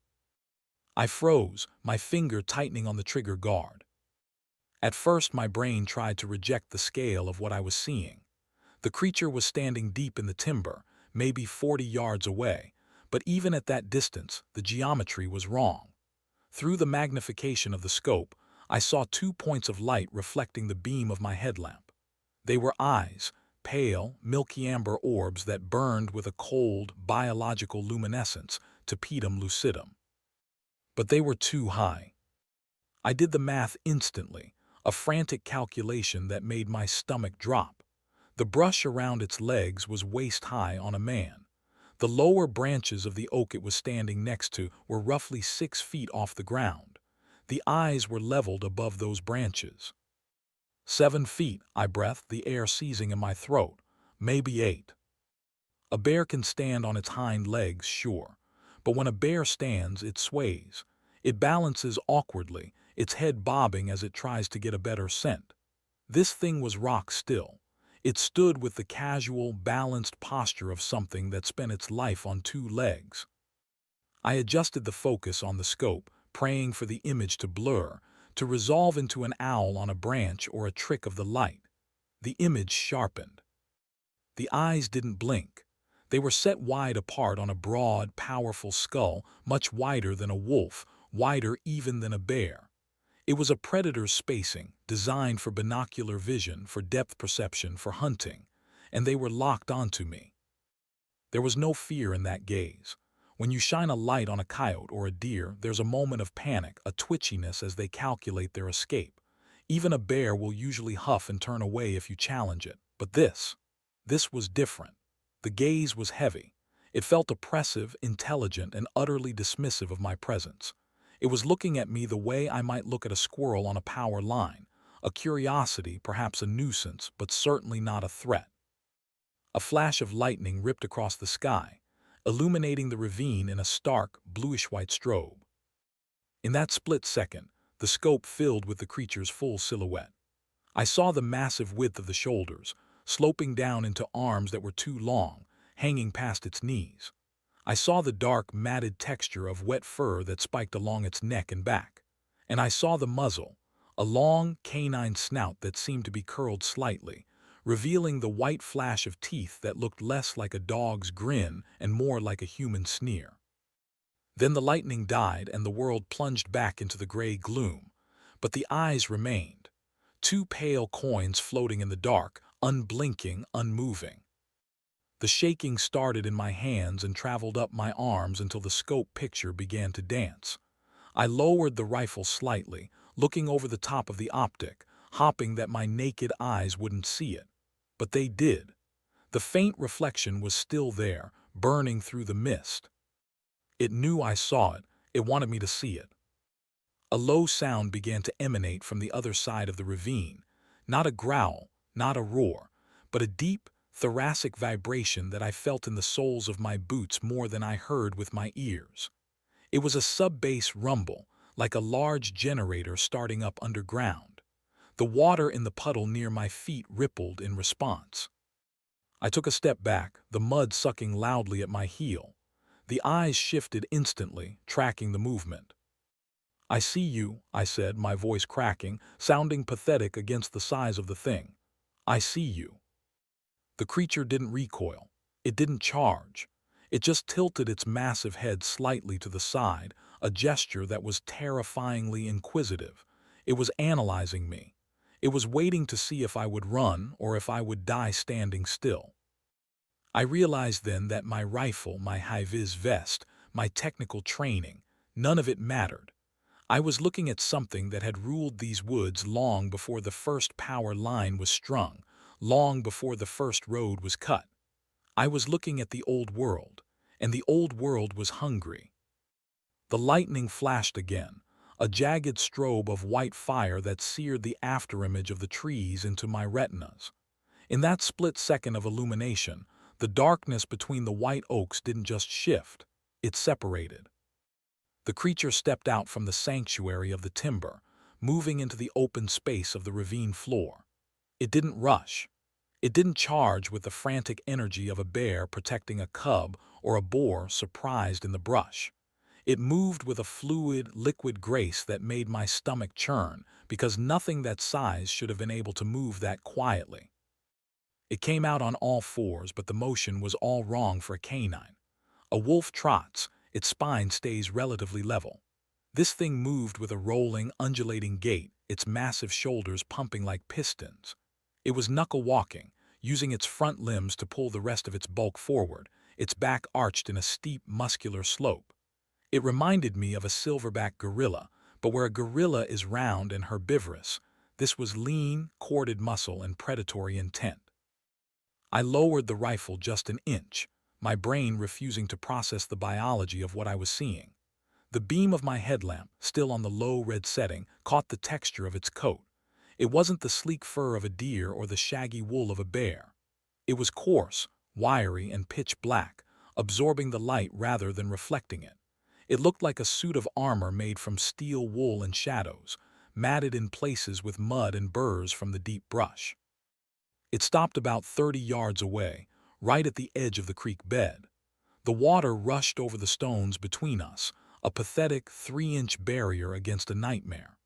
I froze, my finger tightening on the trigger guard. At first my brain tried to reject the scale of what I was seeing. The creature was standing deep in the timber, maybe 40 yards away, but even at that distance, the geometry was wrong. Through the magnification of the scope, I saw 2 points of light reflecting the beam of my headlamp. They were eyes, pale, milky amber orbs that burned with a cold, biological luminescence, tapetum lucidum. But they were too high. I did the math instantly, a frantic calculation that made my stomach drop. The brush around its legs was waist-high on a man. The lower branches of the oak it was standing next to were roughly 6 feet off the ground. The eyes were leveled above those branches. 7 feet, I breathed, the air seizing in my throat. Maybe 8. A bear can stand on its hind legs, sure. But when a bear stands, it sways. It balances awkwardly, its head bobbing as it tries to get a better scent. This thing was rock still. It stood with the casual, balanced posture of something that spent its life on 2 legs. I adjusted the focus on the scope, praying for the image to blur, to resolve into an owl on a branch or a trick of the light. The image sharpened. The eyes didn't blink. They were set wide apart on a broad, powerful skull, much wider than a wolf, wider even than a bear. It was a predator's spacing, designed for binocular vision, for depth perception, for hunting, and they were locked onto me. There was no fear in that gaze. When you shine a light on a coyote or a deer, there's a moment of panic, a twitchiness as they calculate their escape. Even a bear will usually huff and turn away if you challenge it. But this was different. The gaze was heavy. It felt oppressive, intelligent, and utterly dismissive of my presence. It was looking at me the way I might look at a squirrel on a power line, a curiosity, perhaps a nuisance, but certainly not a threat. A flash of lightning ripped across the sky, illuminating the ravine in a stark, bluish-white strobe. In that split second, the scope filled with the creature's full silhouette. I saw the massive width of the shoulders, sloping down into arms that were too long, hanging past its knees. I saw the dark, matted texture of wet fur that spiked along its neck and back. And I saw the muzzle, a long, canine snout that seemed to be curled slightly, revealing the white flash of teeth that looked less like a dog's grin and more like a human sneer. Then the lightning died and the world plunged back into the gray gloom, but the eyes remained. 2 pale coins floating in the dark, unblinking, unmoving. The shaking started in my hands and traveled up my arms until the scope picture began to dance. I lowered the rifle slightly, looking over the top of the optic, hoping that my naked eyes wouldn't see it. But they did. The faint reflection was still there, burning through the mist. It knew I saw it. It wanted me to see it. A low sound began to emanate from the other side of the ravine. Not a growl, not a roar, but a deep, thoracic vibration that I felt in the soles of my boots more than I heard with my ears. It was a sub-bass rumble, like a large generator starting up underground. The water in the puddle near my feet rippled in response. I took a step back, the mud sucking loudly at my heel. The eyes shifted instantly, tracking the movement. "I see you," I said, my voice cracking, sounding pathetic against the size of the thing. "I see you." The creature didn't recoil. It didn't charge. It just tilted its massive head slightly to the side, a gesture that was terrifyingly inquisitive. It was analyzing me. It was waiting to see if I would run or if I would die standing still. I realized then that my rifle, my high-vis vest, my technical training, none of it mattered. I was looking at something that had ruled these woods long before the first power line was strung, long before the first road was cut. I was looking at the old world, and the old world was hungry. The lightning flashed again, a jagged strobe of white fire that seared the afterimage of the trees into my retinas. In that split second of illumination, the darkness between the white oaks didn't just shift, it separated. The creature stepped out from the sanctuary of the timber, moving into the open space of the ravine floor. It didn't rush. It didn't charge with the frantic energy of a bear protecting a cub or a boar surprised in the brush. It moved with a fluid, liquid grace that made my stomach churn, because nothing that size should have been able to move that quietly. It came out on all fours, but the motion was all wrong for a canine. A wolf trots, its spine stays relatively level. This thing moved with a rolling, undulating gait, its massive shoulders pumping like pistons. It was knuckle-walking, using its front limbs to pull the rest of its bulk forward, its back arched in a steep, muscular slope. It reminded me of a silverback gorilla, but where a gorilla is round and herbivorous, this was lean, corded muscle and predatory intent. I lowered the rifle just an inch, my brain refusing to process the biology of what I was seeing. The beam of my headlamp, still on the low red setting, caught the texture of its coat. It wasn't the sleek fur of a deer or the shaggy wool of a bear. It was coarse, wiry, and pitch black, absorbing the light rather than reflecting it. It looked like a suit of armor made from steel wool and shadows, matted in places with mud and burrs from the deep brush. It stopped about 30 yards away, right at the edge of the creek bed. The water rushed over the stones between us, a pathetic 3-inch barrier against a nightmare.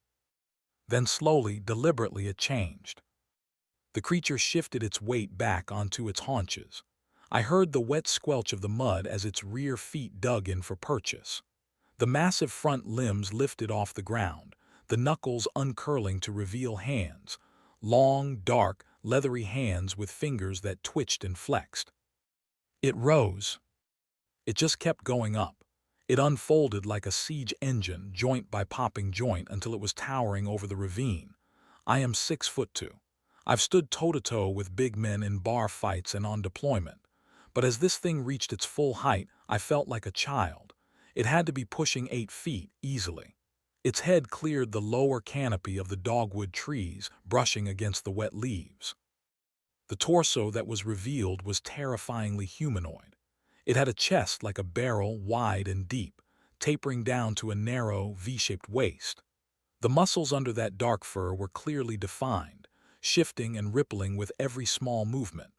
Then slowly, deliberately, it changed. The creature shifted its weight back onto its haunches. I heard the wet squelch of the mud as its rear feet dug in for purchase. The massive front limbs lifted off the ground, the knuckles uncurling to reveal hands, long, dark, leathery hands with fingers that twitched and flexed. It rose. It just kept going up. It unfolded like a siege engine, joint by popping joint, until it was towering over the ravine. I am 6'2". I've stood toe-to-toe with big men in bar fights and on deployment. But as this thing reached its full height, I felt like a child. It had to be pushing 8 feet, easily. Its head cleared the lower canopy of the dogwood trees, brushing against the wet leaves. The torso that was revealed was terrifyingly humanoid. It had a chest like a barrel, wide and deep, tapering down to a narrow, V-shaped waist. The muscles under that dark fur were clearly defined, shifting and rippling with every small movement.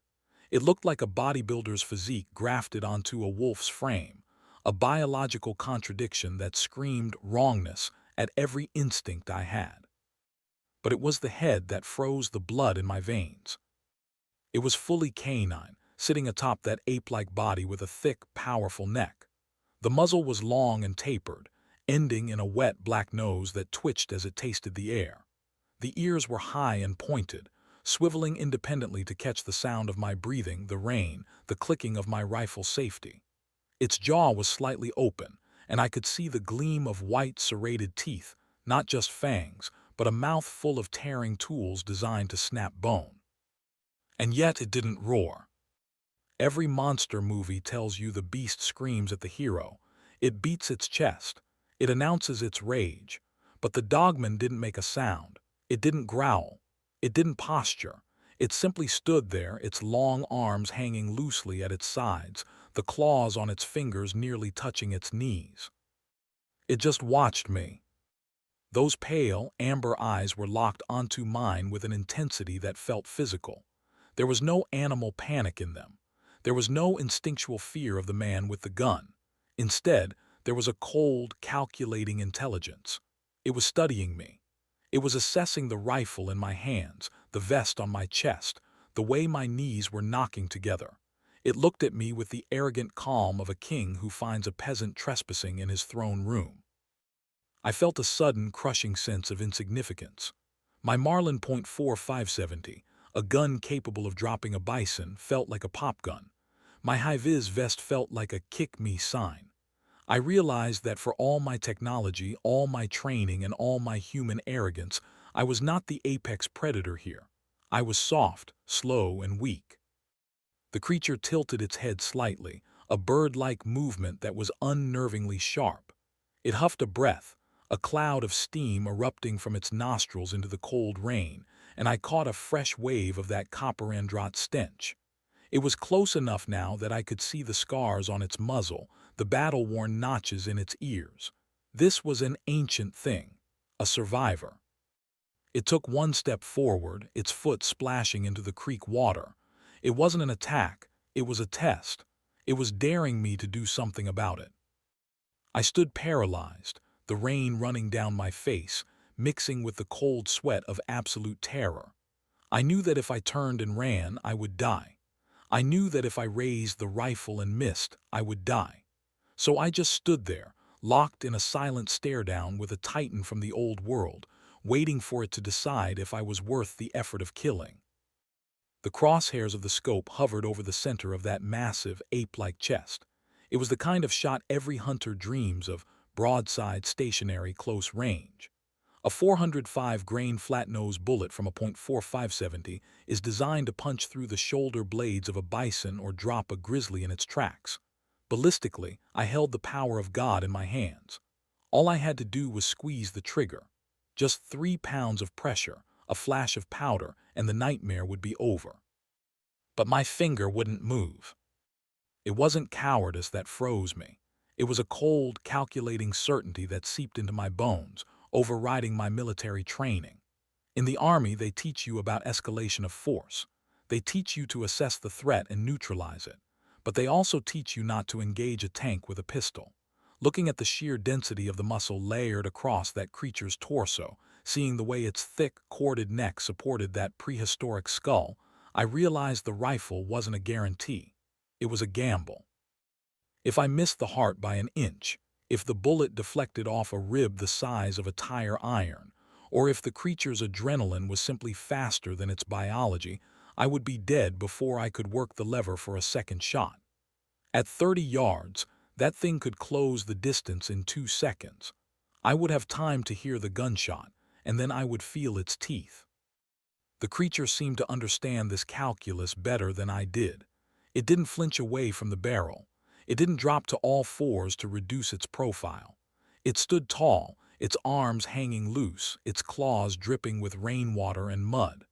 It looked like a bodybuilder's physique grafted onto a wolf's frame, a biological contradiction that screamed wrongness at every instinct I had. But it was the head that froze the blood in my veins. It was fully canine, sitting atop that ape-like body with a thick, powerful neck. The muzzle was long and tapered, ending in a wet black nose that twitched as it tasted the air. The ears were high and pointed, swiveling independently to catch the sound of my breathing, the rain, the clicking of my rifle safety. Its jaw was slightly open, and I could see the gleam of white, serrated teeth, not just fangs, but a mouth full of tearing tools designed to snap bone. And yet it didn't roar. Every monster movie tells you the beast screams at the hero. It beats its chest. It announces its rage. But the Dogman didn't make a sound. It didn't growl. It didn't posture. It simply stood there, its long arms hanging loosely at its sides, the claws on its fingers nearly touching its knees. It just watched me. Those pale, amber eyes were locked onto mine with an intensity that felt physical. There was no animal panic in them. There was no instinctual fear of the man with the gun. Instead, there was a cold, calculating intelligence. It was studying me. It was assessing the rifle in my hands, the vest on my chest, the way my knees were knocking together. It looked at me with the arrogant calm of a king who finds a peasant trespassing in his throne room. I felt a sudden, crushing sense of insignificance. My Marlin .4570, a gun capable of dropping a bison, felt like a pop gun. My high-vis vest felt like a kick-me sign. I realized that for all my technology, all my training, and all my human arrogance, I was not the apex predator here. I was soft, slow, and weak. The creature tilted its head slightly, a bird-like movement that was unnervingly sharp. It huffed a breath, a cloud of steam erupting from its nostrils into the cold rain, and I caught a fresh wave of that copper-androt stench. It was close enough now that I could see the scars on its muzzle, the battle-worn notches in its ears. This was an ancient thing, a survivor. It took one step forward, its foot splashing into the creek water. It wasn't an attack, it was a test. It was daring me to do something about it. I stood paralyzed, the rain running down my face, mixing with the cold sweat of absolute terror. I knew that if I turned and ran, I would die. I knew that if I raised the rifle and missed, I would die. So I just stood there, locked in a silent stare-down with a titan from the old world, waiting for it to decide if I was worth the effort of killing. The crosshairs of the scope hovered over the center of that massive, ape-like chest. It was the kind of shot every hunter dreams of, broadside, stationary, close range. A 405-grain flat-nose bullet from a .4570 is designed to punch through the shoulder blades of a bison or drop a grizzly in its tracks. Ballistically, I held the power of God in my hands. All I had to do was squeeze the trigger. Just 3 pounds of pressure, a flash of powder, and the nightmare would be over. But my finger wouldn't move. It wasn't cowardice that froze me. It was a cold, calculating certainty that seeped into my bones, overriding my military training. In the Army, they teach you about escalation of force. They teach you to assess the threat and neutralize it. But they also teach you not to engage a tank with a pistol. Looking at the sheer density of the muscle layered across that creature's torso, seeing the way its thick, corded neck supported that prehistoric skull, I realized the rifle wasn't a guarantee. It was a gamble. If I missed the heart by an inch, if the bullet deflected off a rib the size of a tire iron, or if the creature's adrenaline was simply faster than its biology, I would be dead before I could work the lever for a second shot. At 30 yards, that thing could close the distance in 2 seconds. I would have time to hear the gunshot, and then I would feel its teeth. The creature seemed to understand this calculus better than I did. It didn't flinch away from the barrel. It didn't drop to all fours to reduce its profile. It stood tall, its arms hanging loose, its claws dripping with rainwater and mud.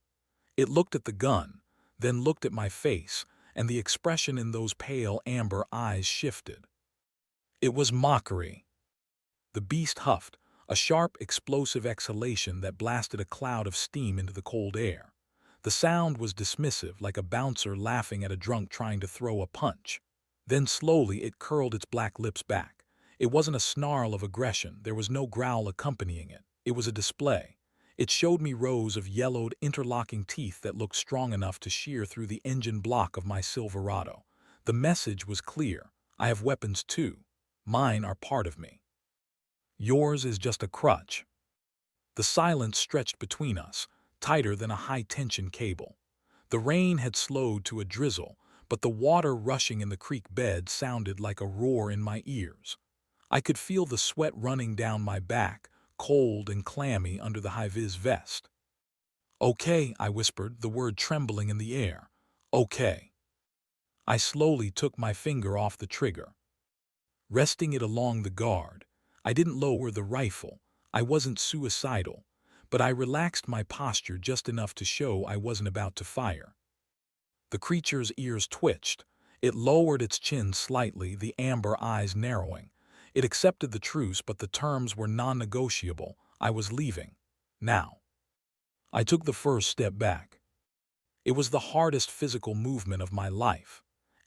It looked at the gun, then looked at my face, and the expression in those pale amber eyes shifted. It was mockery. The beast huffed, a sharp, explosive exhalation that blasted a cloud of steam into the cold air. The sound was dismissive, like a bouncer laughing at a drunk trying to throw a punch. Then slowly it curled its black lips back. It wasn't a snarl of aggression, there was no growl accompanying it. It was a display. It showed me rows of yellowed, interlocking teeth that looked strong enough to shear through the engine block of my Silverado. The message was clear. I have weapons too. Mine are part of me. Yours is just a crutch. The silence stretched between us, tighter than a high-tension cable. The rain had slowed to a drizzle, but the water rushing in the creek bed sounded like a roar in my ears. I could feel the sweat running down my back, cold and clammy under the high-vis vest. "Okay," I whispered, the word trembling in the air. "Okay." I slowly took my finger off the trigger, resting it along the guard. I didn't lower the rifle. I wasn't suicidal, but I relaxed my posture just enough to show I wasn't about to fire. The creature's ears twitched. It lowered its chin slightly, the amber eyes narrowing. It accepted the truce, but the terms were non-negotiable. I was leaving. Now. I took the first step back. It was the hardest physical movement of my life.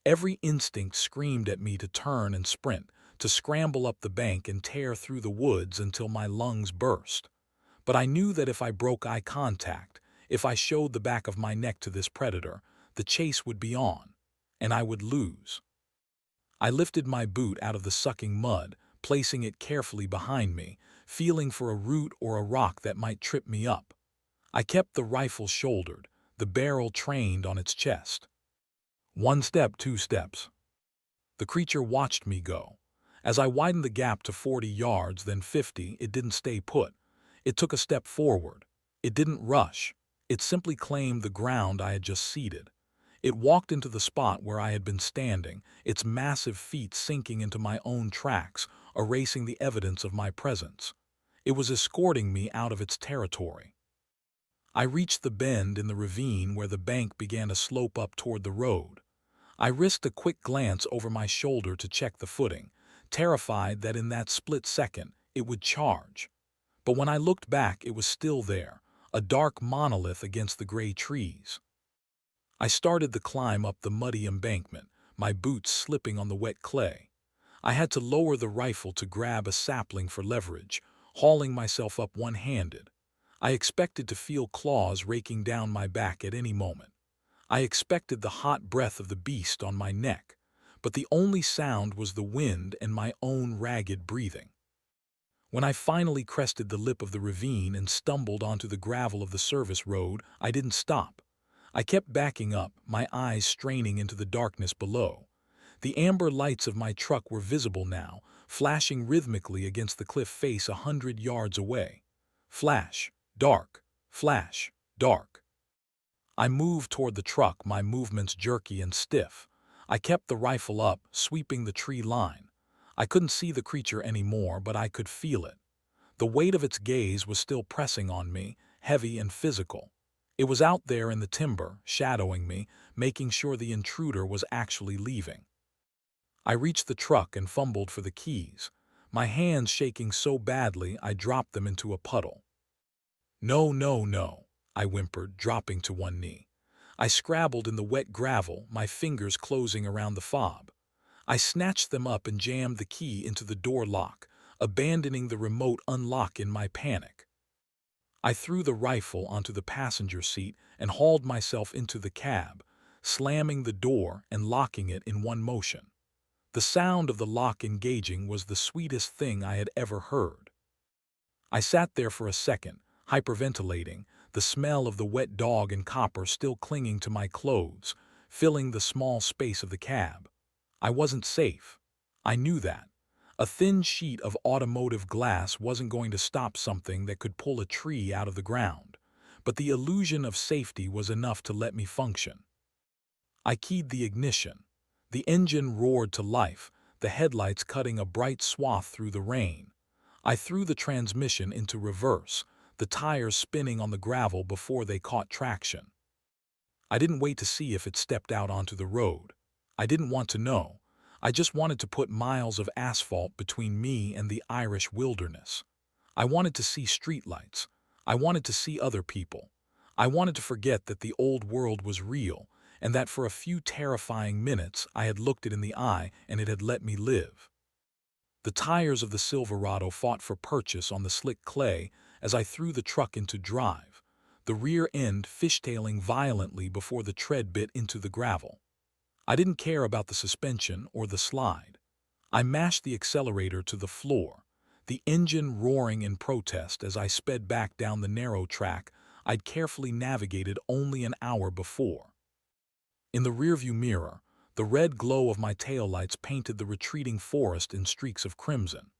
Every instinct screamed at me to turn and sprint, to scramble up the bank and tear through the woods until my lungs burst. But I knew that if I broke eye contact, if I showed the back of my neck to this predator, the chase would be on, and I would lose. I lifted my boot out of the sucking mud, placing it carefully behind me, feeling for a root or a rock that might trip me up. I kept the rifle shouldered, the barrel trained on its chest. One step, two steps. The creature watched me go. As I widened the gap to 40 yards, then 50, it didn't stay put. It took a step forward. It didn't rush. It simply claimed the ground I had just ceded. It walked into the spot where I had been standing, its massive feet sinking into my own tracks, erasing the evidence of my presence. It was escorting me out of its territory. I reached the bend in the ravine where the bank began to slope up toward the road. I risked a quick glance over my shoulder to check the footing, terrified that in that split second it would charge. But when I looked back, it was still there, a dark monolith against the gray trees. I started the climb up the muddy embankment, my boots slipping on the wet clay. I had to lower the rifle to grab a sapling for leverage, hauling myself up one-handed. I expected to feel claws raking down my back at any moment. I expected the hot breath of the beast on my neck, but the only sound was the wind and my own ragged breathing. When I finally crested the lip of the ravine and stumbled onto the gravel of the service road, I didn't stop. I kept backing up, my eyes straining into the darkness below. The amber lights of my truck were visible now, flashing rhythmically against the cliff face 100 yards away. Flash, dark, flash, dark. I moved toward the truck, my movements jerky and stiff. I kept the rifle up, sweeping the tree line. I couldn't see the creature anymore, but I could feel it. The weight of its gaze was still pressing on me, heavy and physical. It was out there in the timber, shadowing me, making sure the intruder was actually leaving. I reached the truck and fumbled for the keys, my hands shaking so badly I dropped them into a puddle. No, no, no, I whimpered, dropping to one knee. I scrabbled in the wet gravel, my fingers closing around the fob. I snatched them up and jammed the key into the door lock, abandoning the remote unlock in my panic. I threw the rifle onto the passenger seat and hauled myself into the cab, slamming the door and locking it in one motion. The sound of the lock engaging was the sweetest thing I had ever heard. I sat there for a second, hyperventilating, the smell of the wet dog and copper still clinging to my clothes, filling the small space of the cab. I wasn't safe. I knew that. A thin sheet of automotive glass wasn't going to stop something that could pull a tree out of the ground, but the illusion of safety was enough to let me function. I keyed the ignition. The engine roared to life, the headlights cutting a bright swath through the rain. I threw the transmission into reverse, the tires spinning on the gravel before they caught traction. I didn't wait to see if it stepped out onto the road. I didn't want to know. I just wanted to put miles of asphalt between me and the Irish wilderness. I wanted to see streetlights. I wanted to see other people. I wanted to forget that the old world was real, and that for a few terrifying minutes I had looked it in the eye and it had let me live. The tires of the Silverado fought for purchase on the slick clay as I threw the truck into drive, the rear end fishtailing violently before the tread bit into the gravel. I didn't care about the suspension or the slide. I mashed the accelerator to the floor, the engine roaring in protest as I sped back down the narrow track I'd carefully navigated only an hour before. In the rearview mirror, the red glow of my taillights painted the retreating forest in streaks of crimson.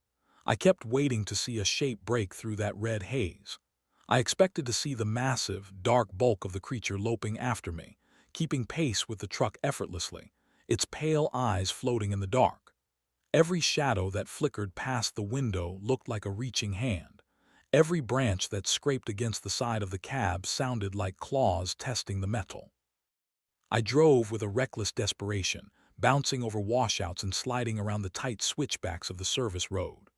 I kept waiting to see a shape break through that red haze. I expected to see the massive, dark bulk of the creature loping after me, keeping pace with the truck effortlessly, its pale eyes floating in the dark. Every shadow that flickered past the window looked like a reaching hand. Every branch that scraped against the side of the cab sounded like claws testing the metal. I drove with a reckless desperation, bouncing over washouts and sliding around the tight switchbacks of the service road.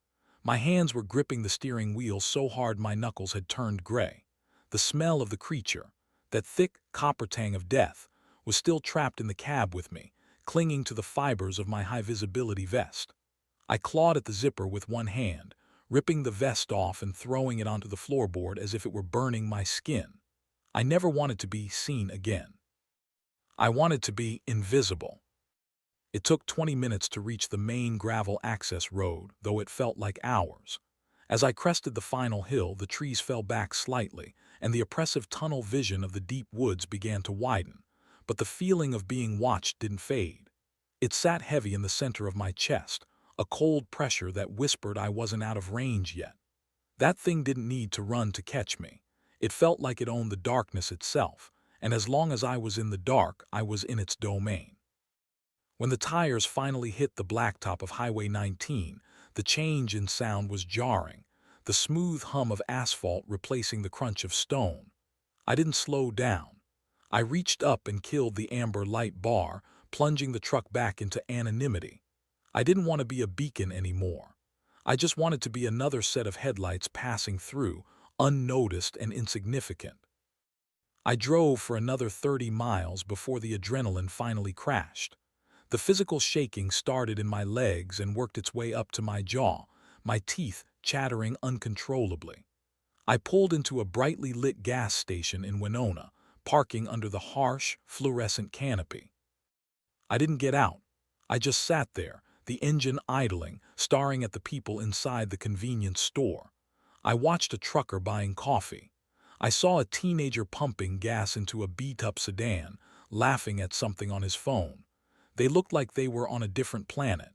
My hands were gripping the steering wheel so hard my knuckles had turned gray. The smell of the creature, that thick copper tang of death, was still trapped in the cab with me, clinging to the fibers of my high-visibility vest. I clawed at the zipper with one hand, ripping the vest off and throwing it onto the floorboard as if it were burning my skin. I never wanted to be seen again. I wanted to be invisible. It took 20 minutes to reach the main gravel access road, though it felt like hours. As I crested the final hill, the trees fell back slightly, and the oppressive tunnel vision of the deep woods began to widen. But the feeling of being watched didn't fade. It sat heavy in the center of my chest, a cold pressure that whispered I wasn't out of range yet. That thing didn't need to run to catch me. It felt like it owned the darkness itself, and as long as I was in the dark, I was in its domain. When the tires finally hit the blacktop of Highway 19, the change in sound was jarring, the smooth hum of asphalt replacing the crunch of stone. I didn't slow down. I reached up and killed the amber light bar, plunging the truck back into anonymity. I didn't want to be a beacon anymore. I just wanted to be another set of headlights passing through, unnoticed and insignificant. I drove for another 30 miles before the adrenaline finally crashed. The physical shaking started in my legs and worked its way up to my jaw, my teeth chattering uncontrollably. I pulled into a brightly lit gas station in Winona, parking under the harsh, fluorescent canopy. I didn't get out. I just sat there, the engine idling, staring at the people inside the convenience store. I watched a trucker buying coffee. I saw a teenager pumping gas into a beat-up sedan, laughing at something on his phone. They looked like they were on a different planet.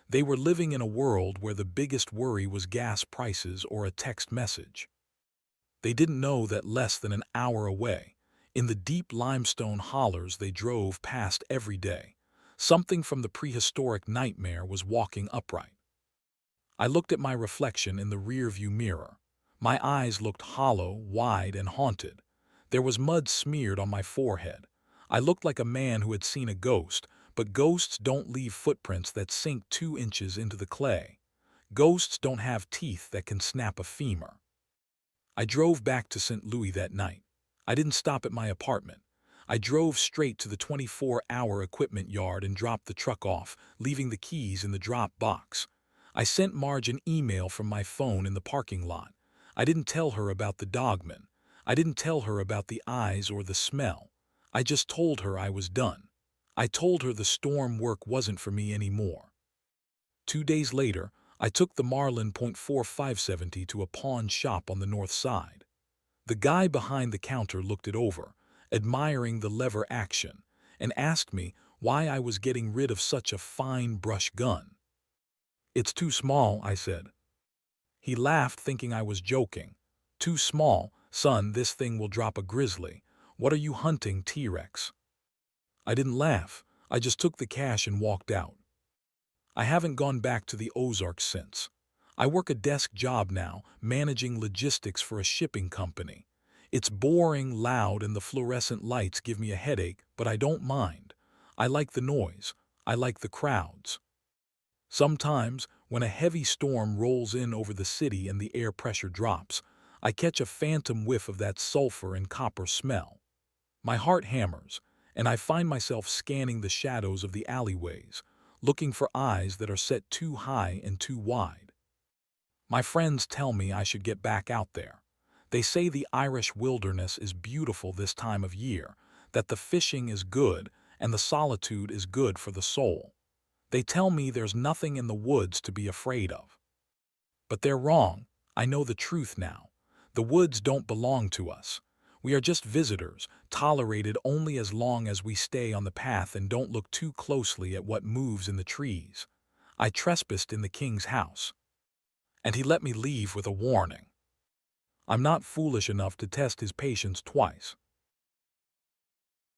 They were living in a world where the biggest worry was gas prices or a text message. They didn't know that less than an hour away, in the deep limestone hollers they drove past every day, something from the prehistoric nightmare was walking upright. I looked at my reflection in the rearview mirror. My eyes looked hollow, wide, and haunted. There was mud smeared on my forehead. I looked like a man who had seen a ghost, but ghosts don't leave footprints that sink 2 inches into the clay. Ghosts don't have teeth that can snap a femur. I drove back to St. Louis that night. I didn't stop at my apartment. I drove straight to the 24-hour equipment yard and dropped the truck off, leaving the keys in the drop box. I sent Marge an email from my phone in the parking lot. I didn't tell her about the Dogman. I didn't tell her about the eyes or the smell. I just told her I was done. I told her the storm work wasn't for me anymore. 2 days later, I took the Marlin .4570 to a pawn shop on the north side. The guy behind the counter looked it over, admiring the lever action, and asked me why I was getting rid of such a fine brush gun. "It's too small," I said. He laughed, thinking I was joking. "Too small? Son, this thing will drop a grizzly. What are you hunting, T-Rex?" I didn't laugh. I just took the cash and walked out. I haven't gone back to the Ozarks since. I work a desk job now, managing logistics for a shipping company. It's boring, loud, and the fluorescent lights give me a headache, but I don't mind. I like the noise. I like the crowds. Sometimes, when a heavy storm rolls in over the city and the air pressure drops, I catch a phantom whiff of that sulfur and copper smell. My heart hammers, and I find myself scanning the shadows of the alleyways, looking for eyes that are set too high and too wide. My friends tell me I should get back out there. They say the Irish wilderness is beautiful this time of year, that the fishing is good and the solitude is good for the soul. They tell me there's nothing in the woods to be afraid of. But they're wrong. I know the truth now. The woods don't belong to us. We are just visitors, tolerated only as long as we stay on the path and don't look too closely at what moves in the trees. I trespassed in the king's house, and he let me leave with a warning. I'm not foolish enough to test his patience twice.